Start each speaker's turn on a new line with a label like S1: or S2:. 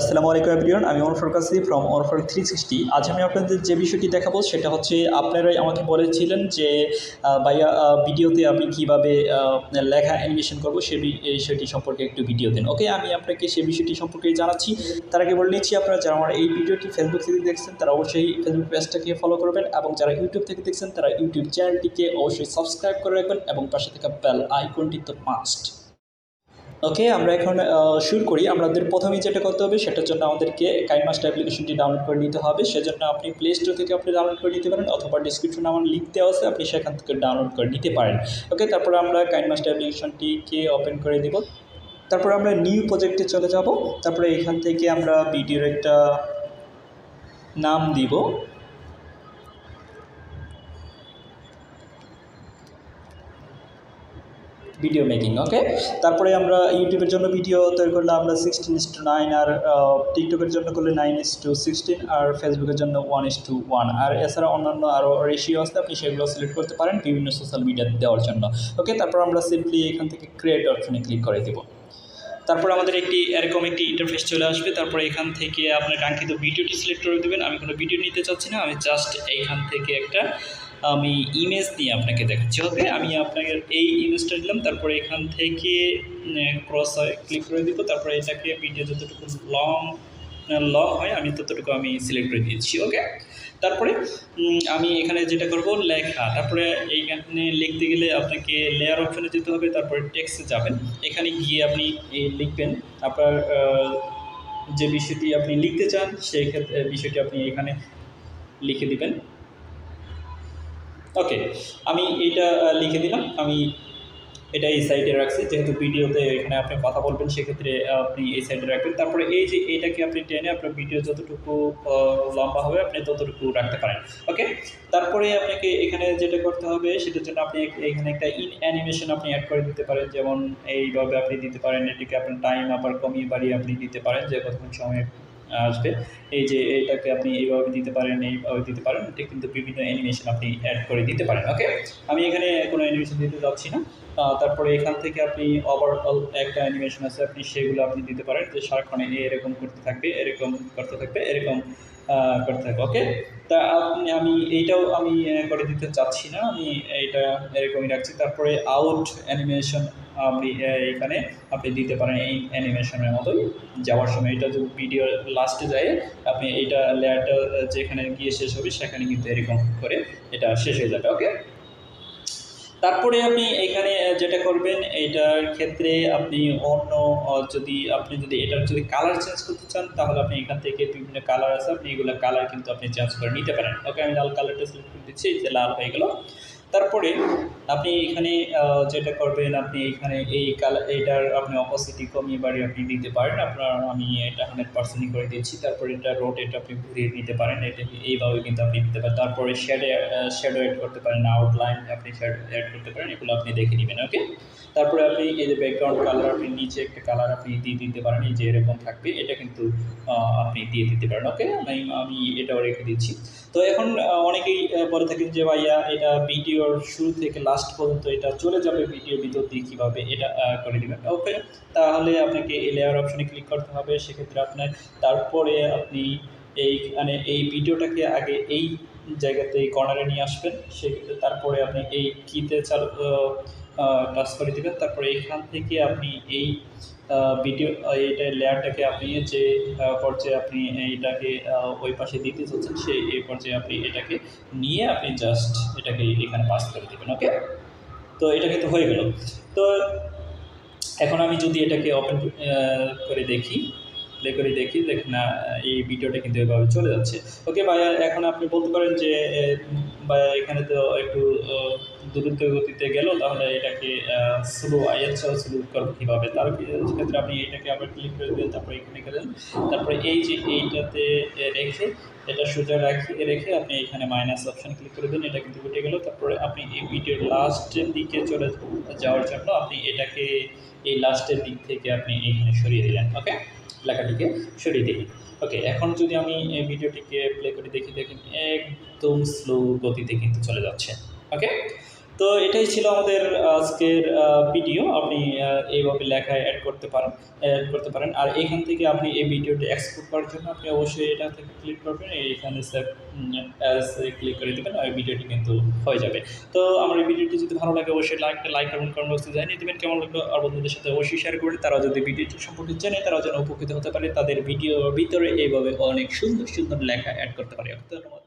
S1: আসসালামু আলাইকুম এভরিওয়ান, আমি ওমর ফরকাসি ফ্রম ওমর ফর 360। আজ আমি আপনাদের যে বিষয়টি দেখাবো সেটা হচ্ছে, আপনারাই আমাকে বলেছিলেন যে ভাইয়া ভিডিওতে আপনি কীভাবে লেখা অ্যানিমেশন করবো সে বিষয়টি সম্পর্কে একটু ভিডিও দিন। ওকে, আমি আপনাকে সেই বিষয়টি সম্পর্কে জানাচ্ছি। তার আগে বলে নিচ্ছি, আপনারা যারা আমার এই ভিডিওটি ফেসবুক থেকে দেখছেন তারা অবশ্যই ফেসবুক পেজটাকে ফলো করবেন, এবং যারা ইউটিউব থেকে দেখছেন তারা ইউটিউব চ্যানেলটিকে অবশ্যই সাবস্ক্রাইব করে রাখবেন, এবং পাশে থাকা বেল আইকনটি তো মাস্ট। ওকে, আমরা এখন শুরু করি। আমাদের প্রথমেই যেটা করতে হবে সেটার জন্য আমাদেরকে কাইনমাস্টার অ্যাপ্লিকেশনটি ডাউনলোড করে নিতে হবে। সেজন্য আপনি প্লে স্টোর থেকে আপনি ডাউনলোড করে নিতে পারেন, অথবা ডিসক্রিপশনে আমার লিঙ্ক দেওয়া আছে, আপনি সেখান থেকে ডাউনলোড করে নিতে পারেন। ওকে, তারপরে আমরা কাইনমাস্টার অ্যাপ্লিকেশনটিকে ওপেন করে দেব। তারপরে আমরা নিউ প্রজেক্টে চলে যাব। তারপরে এখান থেকে আমরা ভিডিওর একটা নাম দিব। Video making. ওকে, তারপরে আমরা ইউটিউবের জন্য ভিডিও তৈরি করলে আমরা 16:9, আর টিকটকের জন্য করলে 9:16, আর ফেসবুকের জন্য 1:1, আর এছাড়া অন্যান্য আরও রেশিও আছে, আপনি সেগুলো সিলেক্ট করতে পারেন বিভিন্ন সোশ্যাল মিডিয়া দেওয়ার জন্য। ওকে, তারপর আমরা সিম্পলি এখান থেকে ক্রিয়েট অপশনে ক্লিক করে দেব। তারপর আমাদের এরকম একটি ইন্টারফেস চলে আসবে। তারপরে এখান থেকে আপনার কাঙ্ক্ষিত ভিডিওটি সিলেক্ট করে দেবেন। আমি কোনো ভিডিও নিতে চাচ্ছি না, আমি জাস্ট এইখান থেকে একটা ইমেজ নিয়ে আপনাকে দেখাচ্ছি। ওকে, আমি আপনাকে এই ইমেজটা দিলাম। তারপরে এখান থেকে ক্রস ক্লিক করে দিব। তারপরে এটাকে ভিডিও যতটুকু লং হয় আমি ততটুকু আমি সিলেক্ট করে দিয়েছি। ওকে, তারপরে আমি এখানে যেটা করব লেখা। তারপরে এইখানে লিখতে গেলে আপনাকে লেয়ার অপশনে যেতে হবে, তারপরে টেক্সটে যাবেন। এখানে গিয়ে আপনি লিখবেন আপনার যে বিষয়টি আপনি লিখতে চান, সেই ক্ষেত্রে বিষয়টি আপনি এখানে লিখে দিবেন। ওকে, আমি এইটা লিখে দিলাম। আমি এটা এই সাইডে রাখছি, যেহেতু ভিডিওতে এখানে আপনি কথা বলবেন, সেক্ষেত্রে আপনি এই সাইডে রাখবেন। তারপরে এই যে এইটাকে আপনি টেনে আপনার ভিডিও যতটুকু লম্বা হবে আপনি ততটুকু রাখতে পারেন। ওকে, তারপরে আপনাকে এখানে যেটা করতে হবে সেটার জন্য আপনি এখানে একটা অ্যানিমেশন আপনি অ্যাড করে দিতে পারেন। যেমন এইভাবে আপনি দিতে পারেন, এটিকে আপনার টাইম আবার কমিয়ে বাড়িয়ে আপনি দিতে পারেন যে কতক্ষণ সময় আসবে। এই যে এটাকে আপনি এইভাবে দিতে পারেন, এইভাবে দিতে পারেন। এটা কিন্তু বিভিন্ন অ্যানিমেশন আপনি অ্যাড করে দিতে পারেন। ওকে, আমি এখানে কোনো অ্যানিমেশন দিতে যাচ্ছি না। তারপরে এখান থেকে আপনি ওভারঅল একটা অ্যানিমেশন আছে, আপনি সেগুলো আপনি দিতে পারেন যে সারাক্ষণ এরকম করতে থাকবে, এরকম করতে থাকবে, এরকম করতে থাকবে। ওকে, তা আমি এইটাও আমি করে দিতে চাচ্ছি না, আমি এইটা এরকমই রাখছি। তারপরে আউট অ্যানিমেশন আপনি এখানে আপনি দিতে পারেন এই অ্যানিমেশনের মতোই যাওয়ার সময়। এটা যদি ভিডিও লাস্টে যায় আপনি এইটা লেয়ারটা যেখানে গিয়ে শেষ হবে সেখানে কিন্তু এরকম করে এটা শেষ হয়ে যাবে। ওকে, তারপরে আপনি এখানে যেটা করবেন, এইটার ক্ষেত্রে আপনি অন্য যদি এটার যদি কালার চেঞ্জ করতে চান, তাহলে আপনি এখান থেকে বিভিন্ন কালার আছে, আপনি এগুলো কালার কিন্তু আপনি চেঞ্জ করে নিতে পারেন। ওকে, আমি লাল কালারটা সিলেক্ট করে দিচ্ছি, যে লাল হয়ে গেল। তারপরে আপনি এখানে যেটা করবেন, আপনি এখানে এই কালার এইটার আপনি অপোসিটি কমিয়ে বাড়িয়ে আপনি দিতে পারেন। আমি এটা 100% করে দিচ্ছি। তারপরে এটা রোটেট আপনি ঘুরিয়ে নিতে পারেন, এটা এইভাবে কিন্তু আপনি দিতে পারেন। তারপরে শ্যাডো অ্যাড করতে পারেন, আউটলাইন আপনি শ্যাডো অ্যাড করতে পারেন, এগুলো আপনি দেখে নেবেন। ওকে, তারপরে আপনি এই যে ব্যাকগ্রাউন্ড কালার আপনি নিচে একটা কালার আপনি দিয়ে দিতে পারেন, এই যে এরকম থাকবে, এটা কিন্তু আপনি দিয়ে দিতে পারেন। ওকে, আমি এটাও রেখে দিচ্ছি। তো এখন অনেকেই বলে থাকেন যে ভাইয়া এটা ভিডিওর শুরু থেকে লাস্ট পর্যন্ত এটা চলে যাবে ভিডিওর ভিতর দিয়ে, কীভাবে এটা করে দেবেন। ওকে, তাহলে আপনাকে এই লেয়ার অপশনে ক্লিক করতে হবে। সেক্ষেত্রে আপনার তারপরে আপনি এইখানে এই ভিডিওটাকে আগে এই জায়গাতে এই কর্নারে নিয়ে আসবেন। সেক্ষেত্রে তারপরে আপনি এই কিতে টাচ করে দেবেন। তারপরে এইখান থেকে আপনি এই ভিডিও এইটা লেয়ারটাকে আপনি যে পর্যায়ে আপনি এইটাকে ওই পাশে দিতে চাচ্ছেন, সেই এই পর্যায়ে আপনি এটাকে নিয়ে আপনি জাস্ট এটাকে এখানে পাস করে দেবেন। ওকে, তো এটা কিন্তু হয়ে গেল। তো এখন আমি যদি এটাকে ওপেন করে দেখি, প্লে করে দেখি, দেখেন না এই ভিডিওটা কিন্তু এভাবে চলে যাচ্ছে। ওকে ভাইয়া, এখন আপনি বলতে পারেন যে ভাইয়া এখানে তো একটু দ্রুত গতিতে গেল, তাহলে এটাকে স্লো স্লো করবো কীভাবে? তার ক্ষেত্রে আপনি এটাকে আবার ক্লিক করে দেবেন, তারপরে এখানে গেলেন, তারপরে এই যে এইটাতে রেখে এটা সোজা রেখে আপনি এখানে মাইনাস অপশান ক্লিক করে দেন, এটা কিন্তু উঠে গেল। তারপরে আপনি এই ভিডিওর লাস্টের দিকে চলে যাওয়ার জন্য আপনি এটাকে এই লাস্টের দিক থেকে আপনি এইখানে সরিয়ে দিলেন। ওকে, লেখাটিকে সরিয়ে দিলেন। ওকে, এখন যদি আমি এই ভিডিওটিকে প্লে করে দেখি, দেখেন একদম স্লো গতিতে কিন্তু চলে যাচ্ছে। ওকে, তো এটাই ছিল আমাদের আজকের ভিডিও। আপনি এইভাবে লেখায় অ্যাড করতে পারেন। আর এখান থেকে আপনি এই ভিডিওটি এক্সপোর্ট করার জন্য আপনি অবশ্যই এটা থেকে ক্লিক করবেন, এইখানে সেভ অ্যাজ ক্লিক করে দেবেন, আর ভিডিওটি কিন্তু হয়ে যাবে। তো আমার এই ভিডিওটি যদি ভালো লাগে অবশ্যই লাইক এবং কমেন্ট বক্সে জানিয়ে দেবেন কেমন লাগলো, আর বন্ধুদের সাথে অবশ্যই শেয়ার করবেন। তারা যদি ভিডিওটি সম্পর্কে জানে, তারা যেন উপকৃত হতে পারে, তাদের ভিডিওর ভিতরে এইভাবে অনেক সুন্দর সুন্দর লেখা অ্যাড করতে পারে। ধন্যবাদ।